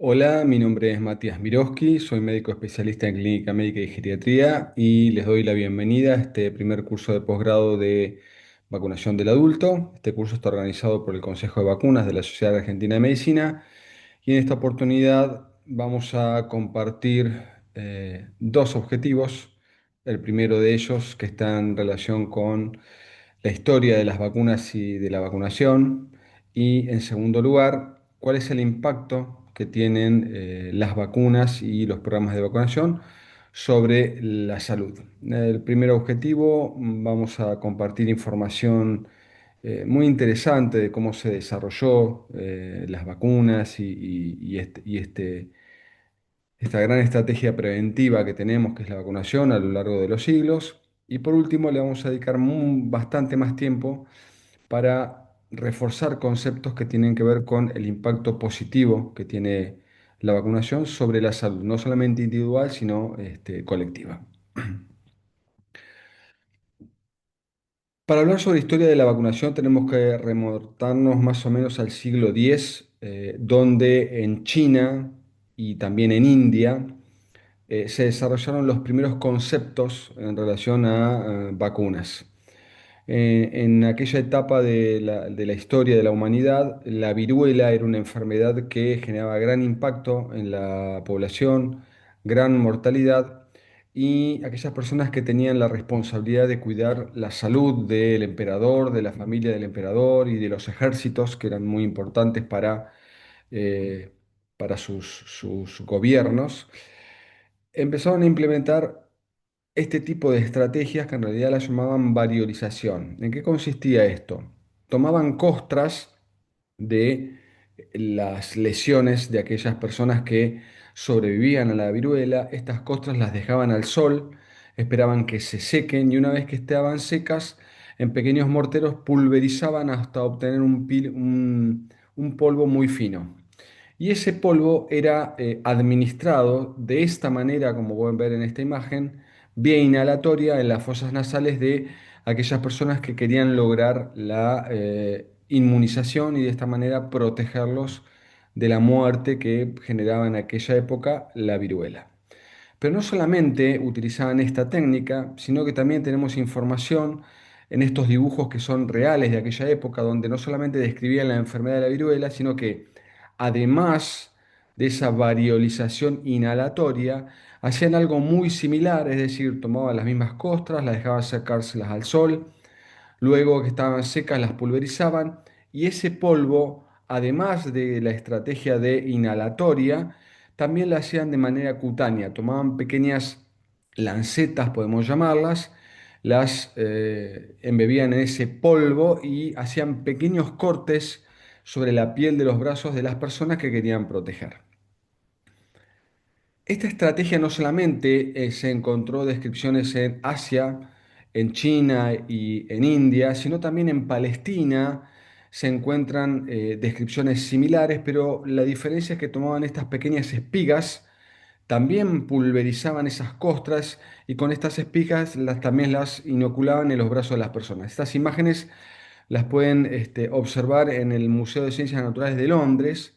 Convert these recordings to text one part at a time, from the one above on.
Hola, mi nombre es Matías Miroski, soy médico especialista en clínica médica y geriatría y les doy la bienvenida a este primer curso de posgrado de vacunación del adulto. Este curso está organizado por el Consejo de Vacunas de la Sociedad Argentina de Medicina y en esta oportunidad vamos a compartir dos objetivos. El primero de ellos que está en relación con la historia de las vacunas y de la vacunación. Y en segundo lugar, cuál es el impacto que tienen las vacunas y los programas de vacunación sobre la salud. El primer objetivo, vamos a compartir información muy interesante de cómo se desarrolló las vacunas esta gran estrategia preventiva que tenemos, que es la vacunación a lo largo de los siglos. Y por último, le vamos a dedicar bastante más tiempo para reforzar conceptos que tienen que ver con el impacto positivo que tiene la vacunación sobre la salud, no solamente individual, sino colectiva. Para hablar sobre historia de la vacunación tenemos que remontarnos más o menos al siglo X, donde en China y también en India se desarrollaron los primeros conceptos en relación a vacunas. En aquella etapa de la historia de la humanidad, la viruela era una enfermedad que generaba gran impacto en la población, gran mortalidad, y aquellas personas que tenían la responsabilidad de cuidar la salud del emperador, de la familia del emperador y de los ejércitos, que eran muy importantes eh, para sus gobiernos, empezaron a implementar este tipo de estrategias que en realidad las llamaban variolización. ¿En qué consistía esto? Tomaban costras de las lesiones de aquellas personas que sobrevivían a la viruela, estas costras las dejaban al sol, esperaban que se sequen y una vez que estaban secas, en pequeños morteros pulverizaban hasta obtener un polvo muy fino. Y ese polvo era administrado de esta manera, como pueden ver en esta imagen, vía inhalatoria en las fosas nasales de aquellas personas que querían lograr la inmunización y de esta manera protegerlos de la muerte que generaba en aquella época la viruela. Pero no solamente utilizaban esta técnica, sino que también tenemos información en estos dibujos que son reales de aquella época, donde no solamente describían la enfermedad de la viruela, sino que además de esa variolización inhalatoria, hacían algo muy similar, es decir, tomaban las mismas costras, las dejaban secárselas al sol, luego que estaban secas las pulverizaban y ese polvo, además de la estrategia de inhalatoria, también la hacían de manera cutánea. Tomaban pequeñas lancetas, podemos llamarlas, las embebían en ese polvo y hacían pequeños cortes sobre la piel de los brazos de las personas que querían proteger. Esta estrategia no solamente se encontró descripciones en Asia, en China y en India, sino también en Palestina se encuentran descripciones similares, pero la diferencia es que tomaban estas pequeñas espigas, también pulverizaban esas costras y con estas espigas también las inoculaban en los brazos de las personas. Estas imágenes las pueden observar en el Museo de Ciencias Naturales de Londres,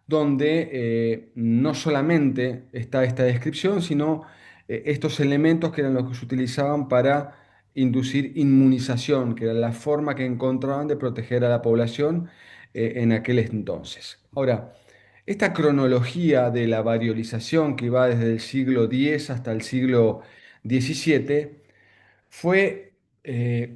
donde no solamente está esta descripción, sino estos elementos que eran los que se utilizaban para inducir inmunización, que era la forma que encontraban de proteger a la población en aquel entonces. Ahora, esta cronología de la variolización que va desde el siglo X hasta el siglo XVII fue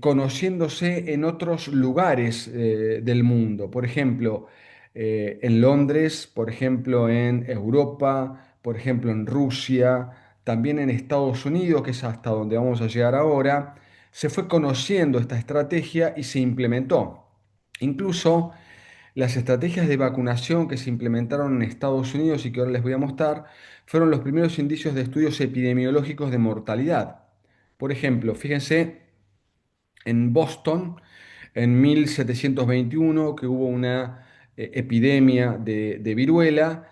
conociéndose en otros lugares del mundo. Por ejemplo, en Londres, por ejemplo, en Europa, por ejemplo, en Rusia, también en Estados Unidos, que es hasta donde vamos a llegar ahora, se fue conociendo esta estrategia y se implementó. Incluso las estrategias de vacunación que se implementaron en Estados Unidos y que ahora les voy a mostrar fueron los primeros indicios de estudios epidemiológicos de mortalidad. Por ejemplo, fíjense en Boston en 1721 que hubo una epidemia de viruela,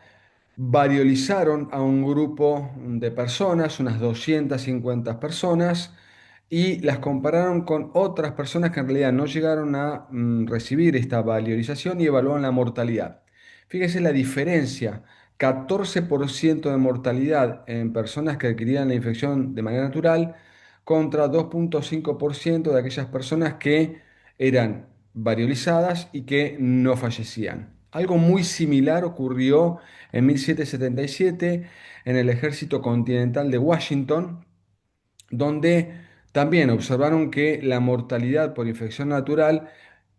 variolizaron a un grupo de personas, unas 250 personas, y las compararon con otras personas que en realidad no llegaron a recibir esta variolización y evaluaron la mortalidad. Fíjense la diferencia 14% de mortalidad en personas que adquirían la infección de manera natural contra 2,5% de aquellas personas que eran variolizadas y que no fallecían. Algo muy similar ocurrió en 1777 en el Ejército Continental de Washington, donde también observaron que la mortalidad por infección natural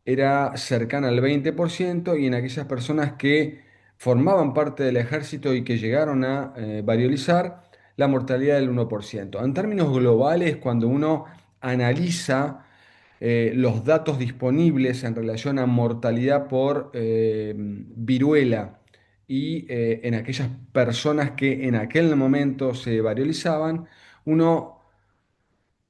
era cercana al 20% y en aquellas personas que formaban parte del ejército y que llegaron a variolizar, la mortalidad del 1%. En términos globales, cuando uno analiza los datos disponibles en relación a mortalidad por viruela y en aquellas personas que en aquel momento se variolizaban, uno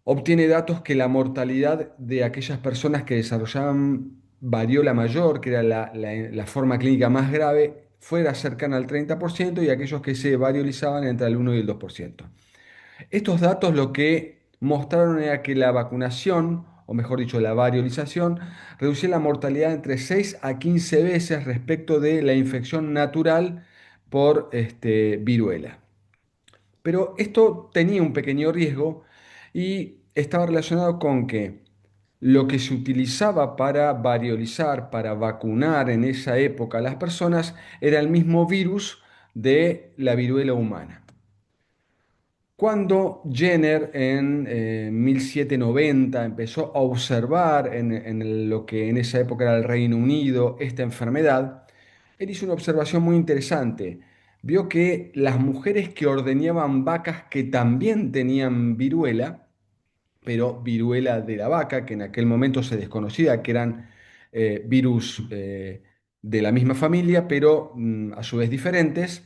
obtiene datos que la mortalidad de aquellas personas que desarrollaban variola mayor, que era la forma clínica más grave, fuera cercana al 30% y aquellos que se variolizaban entre el 1 y el 2%. Estos datos lo que mostraron era que la vacunación, o mejor dicho, la variolización, reducía la mortalidad entre 6 a 15 veces respecto de la infección natural por viruela. Pero esto tenía un pequeño riesgo y estaba relacionado con que lo que se utilizaba para variolizar, para vacunar en esa época a las personas, era el mismo virus de la viruela humana. Cuando Jenner en 1790 empezó a observar en lo que en esa época era el Reino Unido esta enfermedad, él hizo una observación muy interesante. Vio que las mujeres que ordeñaban vacas que también tenían viruela, pero viruela de la vaca, que en aquel momento se desconocía que eran virus de la misma familia, pero a su vez diferentes,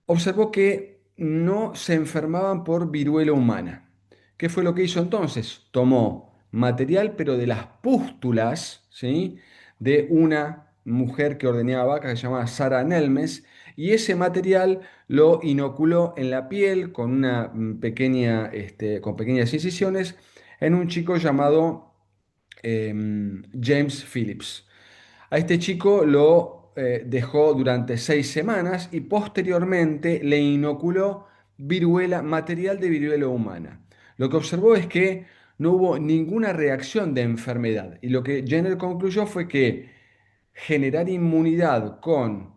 observó que no se enfermaban por viruela humana. ¿Qué fue lo que hizo entonces? Tomó material, pero de las pústulas, ¿sí? De una mujer que ordeñaba vacas que se llamaba Sara Nelmes, y ese material lo inoculó en la piel con una con pequeñas incisiones en un chico llamado James Phillips. A este chico lo dejó durante 6 semanas y posteriormente le inoculó viruela, material de viruela humana. Lo que observó es que no hubo ninguna reacción de enfermedad y lo que Jenner concluyó fue que generar inmunidad con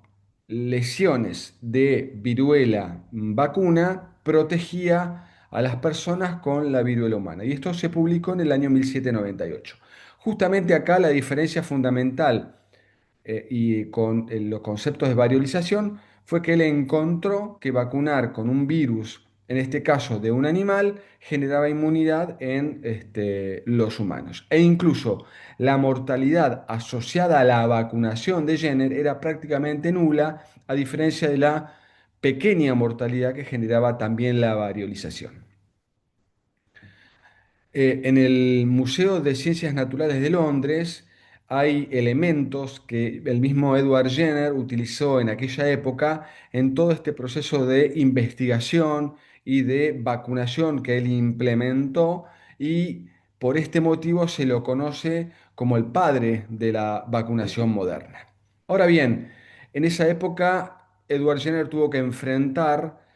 lesiones de viruela vacuna protegía a las personas con la viruela humana. Y esto se publicó en el año 1798. Justamente acá la diferencia fundamental y con los conceptos de variolización fue que él encontró que vacunar con un virus, en este caso de un animal, generaba inmunidad en los humanos. E incluso la mortalidad asociada a la vacunación de Jenner era prácticamente nula, a diferencia de la pequeña mortalidad que generaba también la variolización. En el Museo de Ciencias Naturales de Londres hay elementos que el mismo Edward Jenner utilizó en aquella época en todo este proceso de investigación y de vacunación que él implementó y por este motivo se lo conoce como el padre de la vacunación moderna. Ahora bien, en esa época Edward Jenner tuvo que enfrentar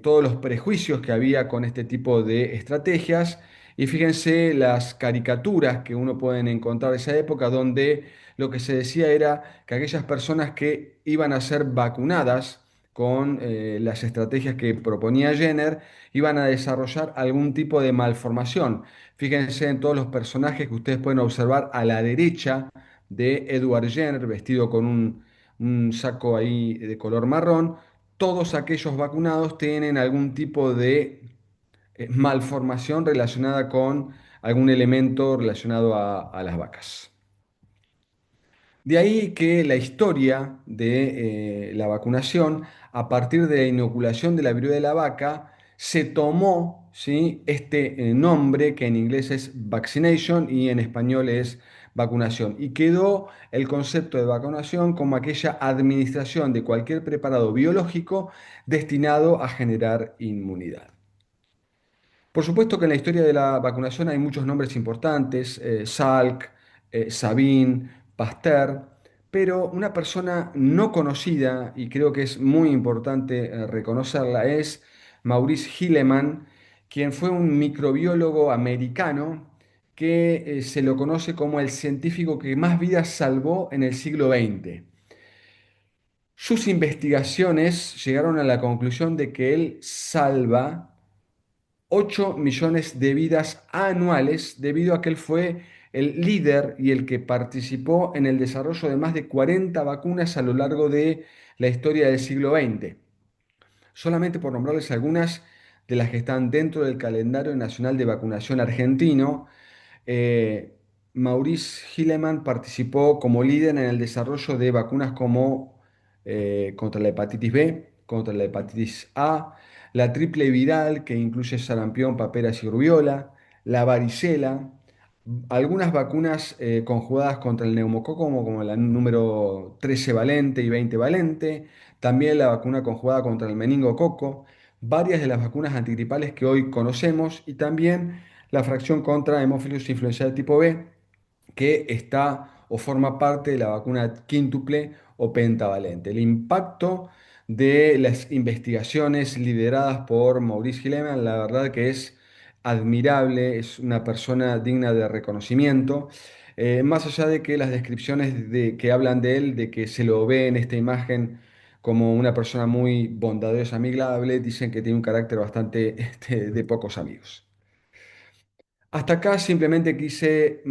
todos los prejuicios que había con este tipo de estrategias y fíjense las caricaturas que uno puede encontrar de esa época, donde lo que se decía era que aquellas personas que iban a ser vacunadas con las estrategias que proponía Jenner, iban a desarrollar algún tipo de malformación. Fíjense en todos los personajes que ustedes pueden observar a la derecha de Edward Jenner, vestido con un saco ahí de color marrón. Todos aquellos vacunados tienen algún tipo de malformación relacionada con algún elemento relacionado a las vacas. De ahí que la historia de la vacunación, a partir de la inoculación de la viruela de la vaca, se tomó, ¿sí? Este nombre que en inglés es vaccination y en español es vacunación. Y quedó el concepto de vacunación como aquella administración de cualquier preparado biológico destinado a generar inmunidad. Por supuesto que en la historia de la vacunación hay muchos nombres importantes, Salk, Sabin, Pasteur, pero una persona no conocida, y creo que es muy importante reconocerla, es Maurice Hilleman, quien fue un microbiólogo americano que se lo conoce como el científico que más vidas salvó en el siglo XX. Sus investigaciones llegaron a la conclusión de que él salva 8 millones de vidas anuales debido a que él fue el líder y el que participó en el desarrollo de más de 40 vacunas a lo largo de la historia del siglo XX. Solamente por nombrarles algunas de las que están dentro del calendario nacional de vacunación argentino, eh, Maurice Hilleman participó como líder en el desarrollo de vacunas como contra la hepatitis B, contra la hepatitis A, la triple viral que incluye sarampión, paperas y rubiola, la varicela, algunas vacunas conjugadas contra el neumococo como la número 13 valente y 20 valente, también la vacuna conjugada contra el meningococo, varias de las vacunas antigripales que hoy conocemos y también la fracción contra Haemophilus influenzae tipo B, que está o forma parte de la vacuna quíntuple o pentavalente. El impacto de las investigaciones lideradas por Maurice Hilleman, la verdad que es admirable, es una persona digna de reconocimiento. Más allá de que las descripciones que hablan de él, de que se lo ve en esta imagen como una persona muy bondadosa, amigable, dicen que tiene un carácter bastante de pocos amigos. Hasta acá simplemente quise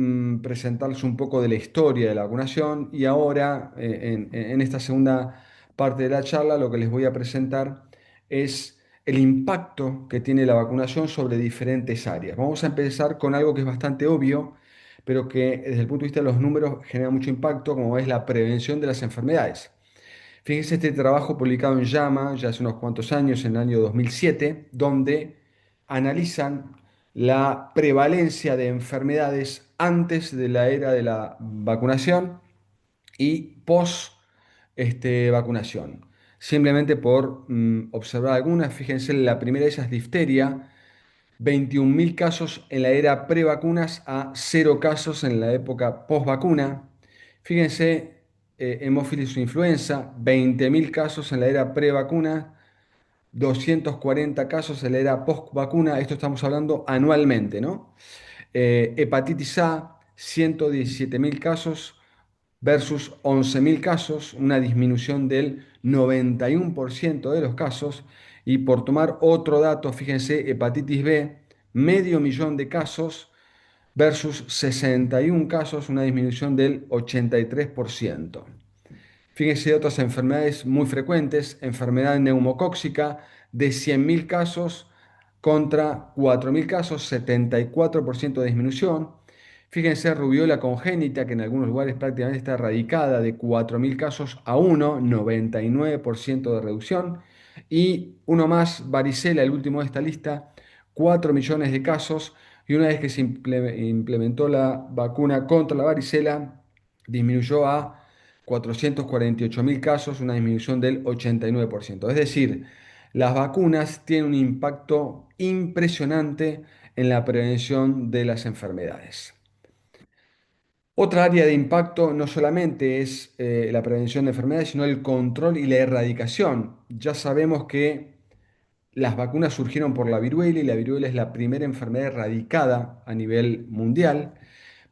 presentarles un poco de la historia de la vacunación y ahora en esta segunda parte de la charla lo que les voy a presentar es el impacto que tiene la vacunación sobre diferentes áreas. Vamos a empezar con algo que es bastante obvio, pero que desde el punto de vista de los números genera mucho impacto, como es la prevención de las enfermedades. Fíjense este trabajo publicado en JAMA ya hace unos cuantos años, en el año 2007, donde analizan la prevalencia de enfermedades antes de la era de la vacunación y post vacunación. Simplemente por observar algunas, fíjense, la primera de ellas, difteria, 21.000 casos en la era pre-vacunas a 0 casos en la época post-vacuna. Fíjense, hemófilis influenza, 20.000 casos en la era pre-vacuna, 240 casos en la era post-vacuna. Esto estamos hablando anualmente, ¿no? Hepatitis A, 117.000 casos versus 11.000 casos, una disminución del 91% de los casos. Y por tomar otro dato, fíjense, hepatitis B, medio millón de casos versus 61 casos, una disminución del 83%. Fíjense otras enfermedades muy frecuentes, enfermedad neumocóxica de 100.000 casos contra 4.000 casos, 74% de disminución. Fíjense rubiola congénita, que en algunos lugares prácticamente está erradicada, de 4.000 casos a 1, 99% de reducción. Y uno más, varicela, el último de esta lista, 4 millones de casos. Y una vez que se implementó la vacuna contra la varicela, disminuyó a 448.000 casos, una disminución del 89%. Es decir, las vacunas tienen un impacto impresionante en la prevención de las enfermedades. Otra área de impacto no solamente es la prevención de enfermedades, sino el control y la erradicación. Ya sabemos que las vacunas surgieron por la viruela y la viruela es la primera enfermedad erradicada a nivel mundial.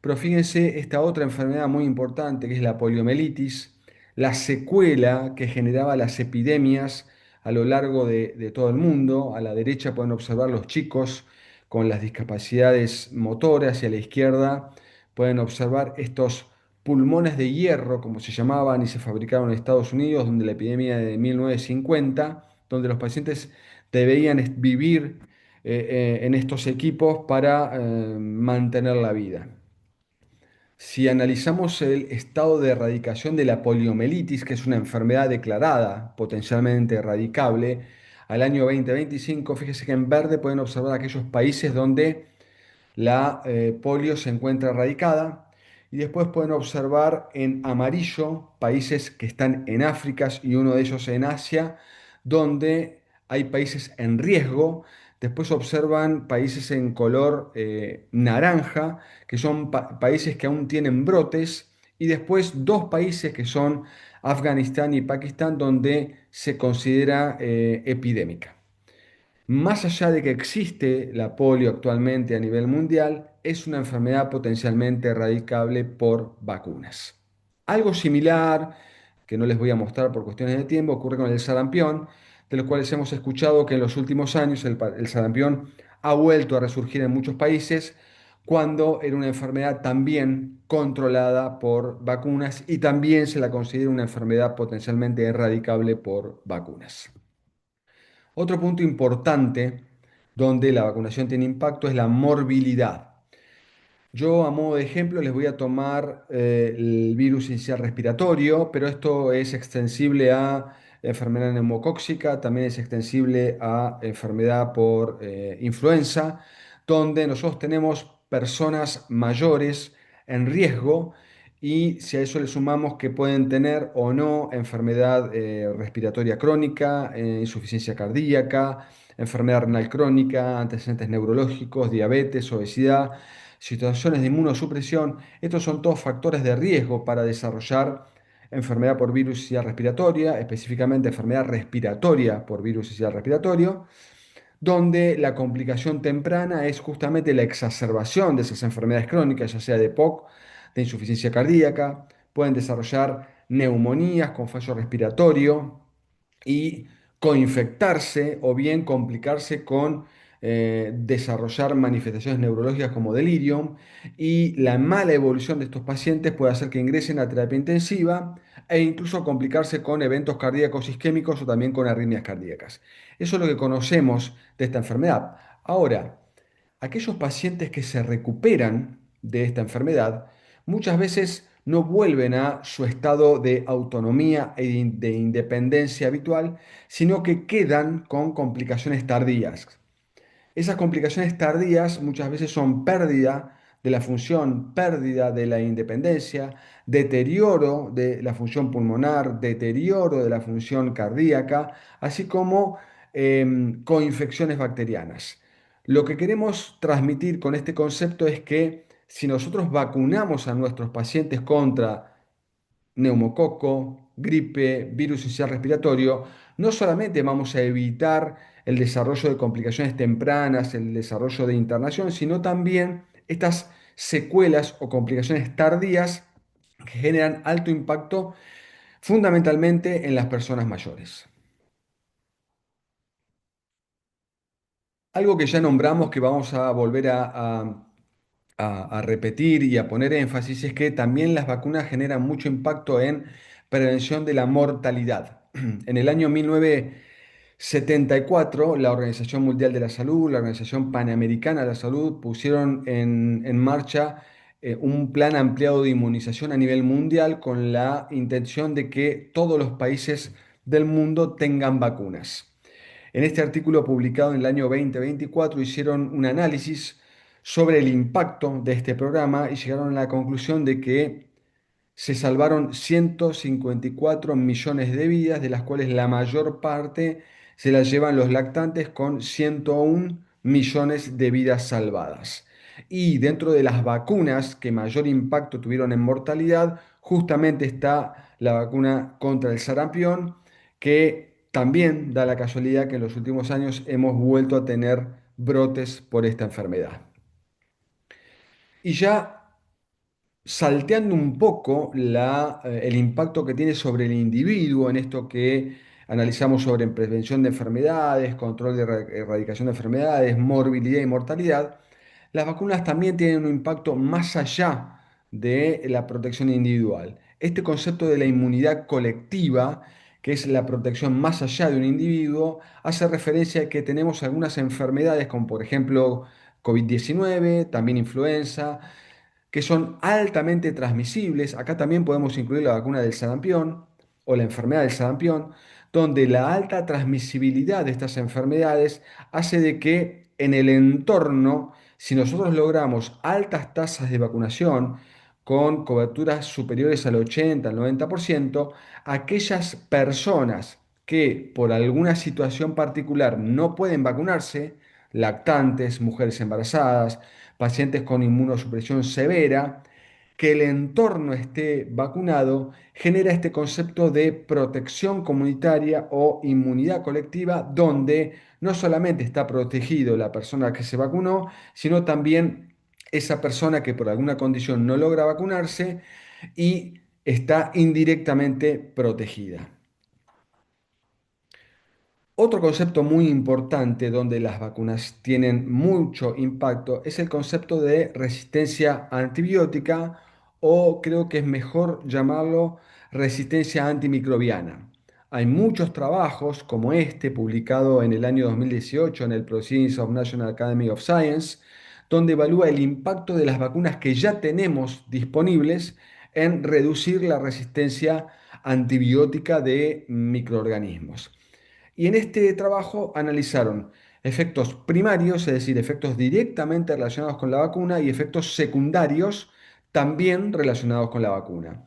Pero fíjense esta otra enfermedad muy importante que es la poliomielitis, la secuela que generaba las epidemias a lo largo de todo el mundo. A la derecha pueden observar los chicos con las discapacidades motoras y a la izquierda pueden observar estos pulmones de hierro, como se llamaban y se fabricaron en Estados Unidos, donde la epidemia de 1950, donde los pacientes debían vivir en estos equipos para mantener la vida. Si analizamos el estado de erradicación de la poliomielitis, que es una enfermedad declarada potencialmente erradicable, al año 2025, fíjese que en verde pueden observar aquellos países donde la polio se encuentra erradicada y después pueden observar en amarillo países que están en África y uno de ellos en Asia, donde hay países en riesgo. Después observan países en color naranja, que son países que aún tienen brotes y después dos países que son Afganistán y Pakistán, donde se considera epidémica. Más allá de que existe la polio actualmente a nivel mundial, es una enfermedad potencialmente erradicable por vacunas. Algo similar, que no les voy a mostrar por cuestiones de tiempo, ocurre con el sarampión, de los cuales hemos escuchado que en los últimos años el sarampión ha vuelto a resurgir en muchos países cuando era una enfermedad también controlada por vacunas y también se la considera una enfermedad potencialmente erradicable por vacunas. Otro punto importante donde la vacunación tiene impacto es la morbilidad. Yo, a modo de ejemplo, les voy a tomar el virus inicial respiratorio, pero esto es extensible a enfermedad neumocóxica, también es extensible a enfermedad por influenza, donde nosotros tenemos personas mayores en riesgo y si a eso le sumamos que pueden tener o no enfermedad respiratoria crónica, insuficiencia cardíaca, enfermedad renal crónica, antecedentes neurológicos, diabetes, obesidad, situaciones de inmunosupresión, estos son todos factores de riesgo para desarrollar enfermedad por virus sincicial respiratoria, específicamente enfermedad respiratoria por virus sincicial respiratorio, donde la complicación temprana es justamente la exacerbación de esas enfermedades crónicas, ya sea de POC, de insuficiencia cardíaca, pueden desarrollar neumonías con fallo respiratorio y coinfectarse o bien complicarse con desarrollar manifestaciones neurológicas como delirium y la mala evolución de estos pacientes puede hacer que ingresen a terapia intensiva e incluso complicarse con eventos cardíacos isquémicos o también con arritmias cardíacas. Eso es lo que conocemos de esta enfermedad. Ahora, aquellos pacientes que se recuperan de esta enfermedad muchas veces no vuelven a su estado de autonomía e de independencia habitual, sino que quedan con complicaciones tardías. Esas complicaciones tardías muchas veces son pérdida de la función, pérdida de la independencia, deterioro de la función pulmonar, deterioro de la función cardíaca, así como coinfecciones bacterianas. Lo que queremos transmitir con este concepto es que si nosotros vacunamos a nuestros pacientes contra neumococo, gripe, virus sincicial respiratorio, no solamente vamos a evitar el desarrollo de complicaciones tempranas, el desarrollo de internación, sino también estas secuelas o complicaciones tardías que generan alto impacto fundamentalmente en las personas mayores. Algo que ya nombramos que vamos a volver a repetir y a poner énfasis es que también las vacunas generan mucho impacto en prevención de la mortalidad. En el año 1974, la Organización Mundial de la Salud, la Organización Panamericana de la Salud pusieron en marcha un plan ampliado de inmunización a nivel mundial con la intención de que todos los países del mundo tengan vacunas. En este artículo publicado en el año 2024 hicieron un análisis sobre el impacto de este programa y llegaron a la conclusión de que se salvaron 154 millones de vidas, de las cuales la mayor parte se la llevan los lactantes con 101 millones de vidas salvadas. Y dentro de las vacunas que mayor impacto tuvieron en mortalidad, justamente está la vacuna contra el sarampión, que también da la casualidad que en los últimos años hemos vuelto a tener brotes por esta enfermedad. Y ya salteando un poco el impacto que tiene sobre el individuo en esto que analizamos sobre prevención de enfermedades, control de erradicación de enfermedades, morbilidad y mortalidad, las vacunas también tienen un impacto más allá de la protección individual. Este concepto de la inmunidad colectiva, que es la protección más allá de un individuo, hace referencia a que tenemos algunas enfermedades como por ejemplo COVID-19, también influenza, que son altamente transmisibles. Acá también podemos incluir la vacuna del sarampión o la enfermedad del sarampión, donde la alta transmisibilidad de estas enfermedades hace de que en el entorno, si nosotros logramos altas tasas de vacunación, con coberturas superiores al 80, al 90%, aquellas personas que por alguna situación particular no pueden vacunarse, lactantes, mujeres embarazadas, pacientes con inmunosupresión severa, que el entorno esté vacunado genera este concepto de protección comunitaria o inmunidad colectiva, donde no solamente está protegido la persona que se vacunó, sino también esa persona que por alguna condición no logra vacunarse y está indirectamente protegida. Otro concepto muy importante donde las vacunas tienen mucho impacto es el concepto de resistencia antibiótica, o creo que es mejor llamarlo resistencia antimicrobiana. Hay muchos trabajos como este publicado en el año 2018 en el Proceedings of National Academy of Science, donde evalúa el impacto de las vacunas que ya tenemos disponibles en reducir la resistencia antibiótica de microorganismos. Y en este trabajo analizaron efectos primarios, es decir, efectos directamente relacionados con la vacuna, y efectos secundarios también relacionados con la vacuna.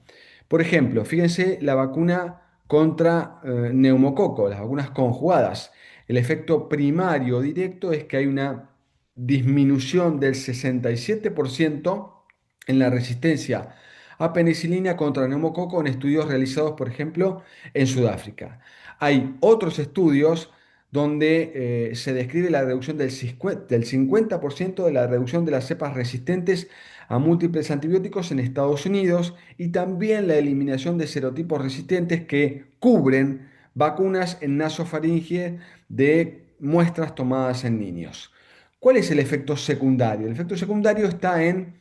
Por ejemplo, fíjense la vacuna contra neumococo, las vacunas conjugadas. El efecto primario directo es que hay una disminución del 67% en la resistencia a penicilina contra neumococo en estudios realizados, por ejemplo, en Sudáfrica. Hay otros estudios donde se describe la reducción del 50% de la reducción de las cepas resistentes a múltiples antibióticos en Estados Unidos, y también la eliminación de serotipos resistentes que cubren vacunas en nasofaringe de muestras tomadas en niños. ¿Cuál es el efecto secundario? El efecto secundario está en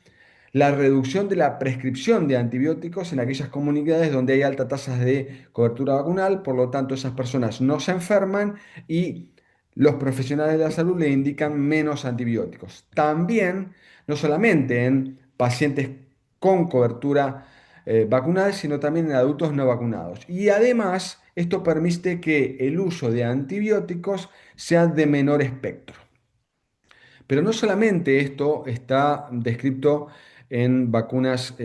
la reducción de la prescripción de antibióticos en aquellas comunidades donde hay altas tasas de cobertura vacunal. Por lo tanto, esas personas no se enferman y los profesionales de la salud le indican menos antibióticos. También, no solamente en pacientes con cobertura vacunal, sino también en adultos no vacunados. Y además, esto permite que el uso de antibióticos sea de menor espectro. Pero no solamente esto está descrito en vacunas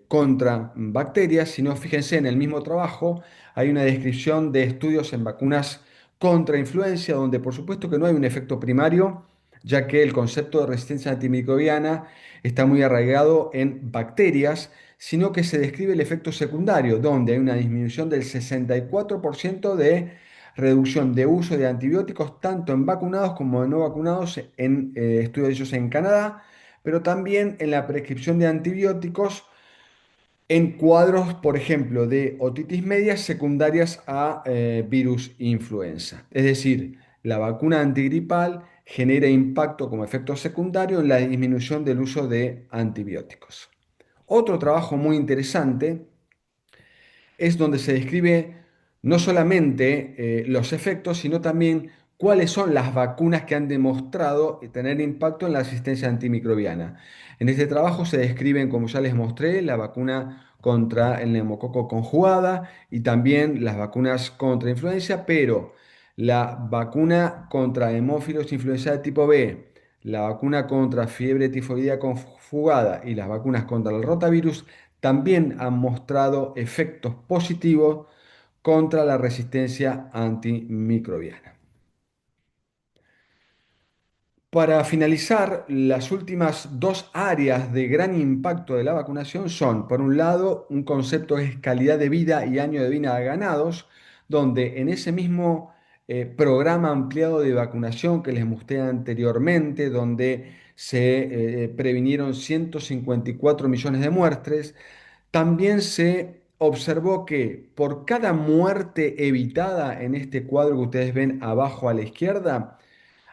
contra bacterias, sino fíjense, en el mismo trabajo hay una descripción de estudios en vacunas contra influenza, donde por supuesto que no hay un efecto primario, ya que el concepto de resistencia antimicrobiana está muy arraigado en bacterias, sino que se describe el efecto secundario, donde hay una disminución del 64% de reducción de uso de antibióticos tanto en vacunados como en no vacunados, en estudios hechos en Canadá, pero también en la prescripción de antibióticos en cuadros, por ejemplo, de otitis media secundarias a virus influenza. Es decir, la vacuna antigripal genera impacto como efecto secundario en la disminución del uso de antibióticos. Otro trabajo muy interesante es donde se describe no solamente los efectos, sino también cuáles son las vacunas que han demostrado tener impacto en la asistencia antimicrobiana. En este trabajo se describen, como ya les mostré, la vacuna contra el neumococo conjugada y también las vacunas contra influenza, pero la vacuna contra hemófilos influenza de tipo B, la vacuna contra fiebre tifoidea conjugada y las vacunas contra el rotavirus también han mostrado efectos positivos contra la resistencia antimicrobiana. Para finalizar, las últimas dos áreas de gran impacto de la vacunación son, por un lado, un concepto que es calidad de vida y año de vida ganados, donde en ese mismo programa ampliado de vacunación que les mostré anteriormente, donde se previnieron 154 millones de muertes, también se observó que por cada muerte evitada en este cuadro que ustedes ven abajo a la izquierda,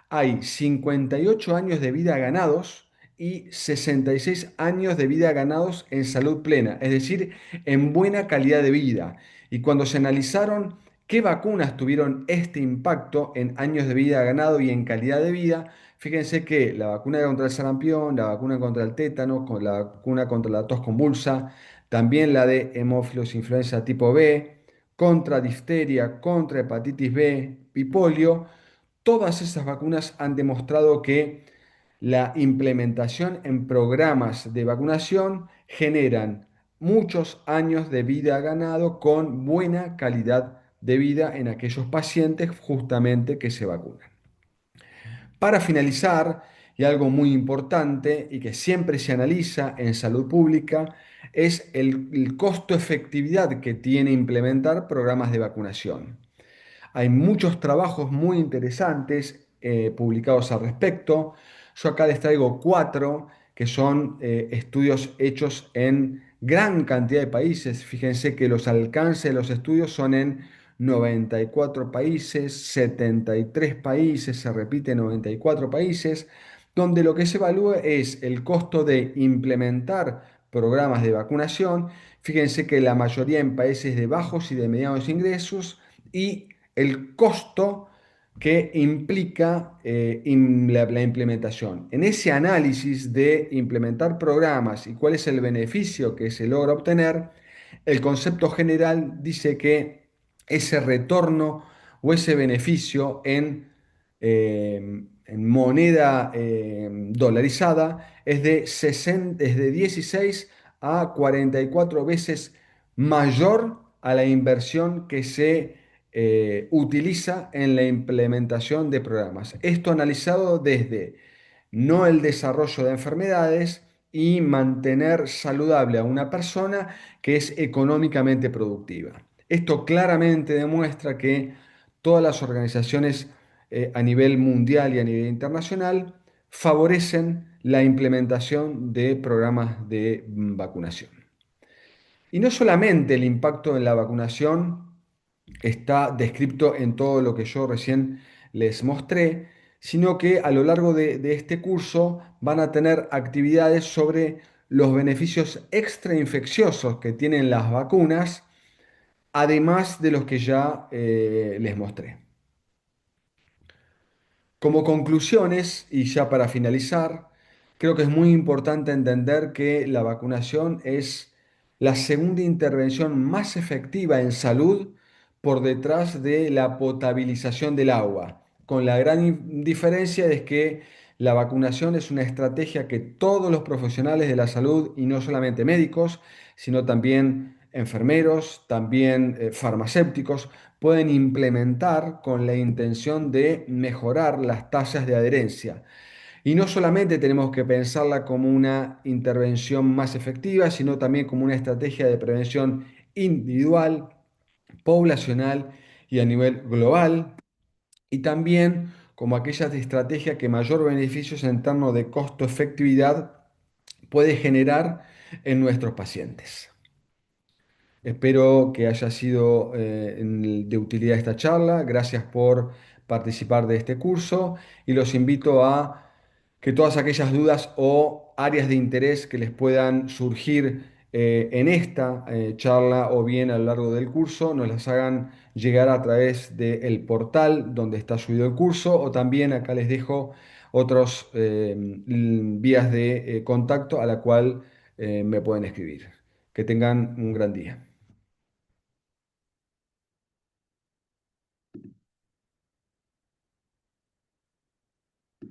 hay 58 años de vida ganados y 66 años de vida ganados en salud plena, es decir, en buena calidad de vida. Y cuando se analizaron qué vacunas tuvieron este impacto en años de vida ganado y en calidad de vida, fíjense que la vacuna contra el sarampión, la vacuna contra el tétano, la vacuna contra la tos convulsa, también la de hemófilos influenza tipo B, contra difteria, contra hepatitis B y polio, todas esas vacunas han demostrado que la implementación en programas de vacunación generan muchos años de vida ganado con buena calidad de vida en aquellos pacientes justamente que se vacunan. Para finalizar, Y algo muy importante y que siempre se analiza en salud pública es el costo-efectividad que tiene implementar programas de vacunación. Hay muchos trabajos muy interesantes publicados al respecto. Yo acá les traigo cuatro que son estudios hechos en gran cantidad de países. Fíjense que los alcances de los estudios son en 94 países, 73 países, se repite 94 países, donde lo que se evalúa es el costo de implementar programas de vacunación. Fíjense que la mayoría en países de bajos y de medianos ingresos y el costo que implica la implementación. En ese análisis de implementar programas y cuál es el beneficio que se logra obtener, el concepto general dice que ese retorno o ese beneficio en moneda dolarizada es de 16 a 44 veces mayor a la inversión que se utiliza en la implementación de programas. Esto analizado desde no el desarrollo de enfermedades y mantener saludable a una persona que es económicamente productiva. Esto claramente demuestra que todas las organizaciones a nivel mundial y a nivel internacional favorecen la implementación de programas de vacunación. Y no solamente el impacto en la vacunación está descrito en todo lo que yo recién les mostré, sino que a lo largo de este curso van a tener actividades sobre los beneficios extrainfecciosos que tienen las vacunas, además de los que ya les mostré. Como conclusiones, y ya para finalizar, creo que es muy importante entender que la vacunación es la segunda intervención más efectiva en salud por detrás de la potabilización del agua, con la gran diferencia de que la vacunación es una estrategia que todos los profesionales de la salud, y no solamente médicos, sino también enfermeros, también farmacéuticos, pueden implementar con la intención de mejorar las tasas de adherencia. Y no solamente tenemos que pensarla como una intervención más efectiva, sino también como una estrategia de prevención individual, poblacional y a nivel global, y también como aquella estrategia que mayor beneficios en términos de costo-efectividad puede generar en nuestros pacientes. Espero que haya sido de utilidad esta charla. Gracias por participar de este curso y los invito a que todas aquellas dudas o áreas de interés que les puedan surgir en esta charla o bien a lo largo del curso nos las hagan llegar a través del portal donde está subido el curso, o también acá les dejo otros vías de contacto a la cual me pueden escribir. Que tengan un gran día.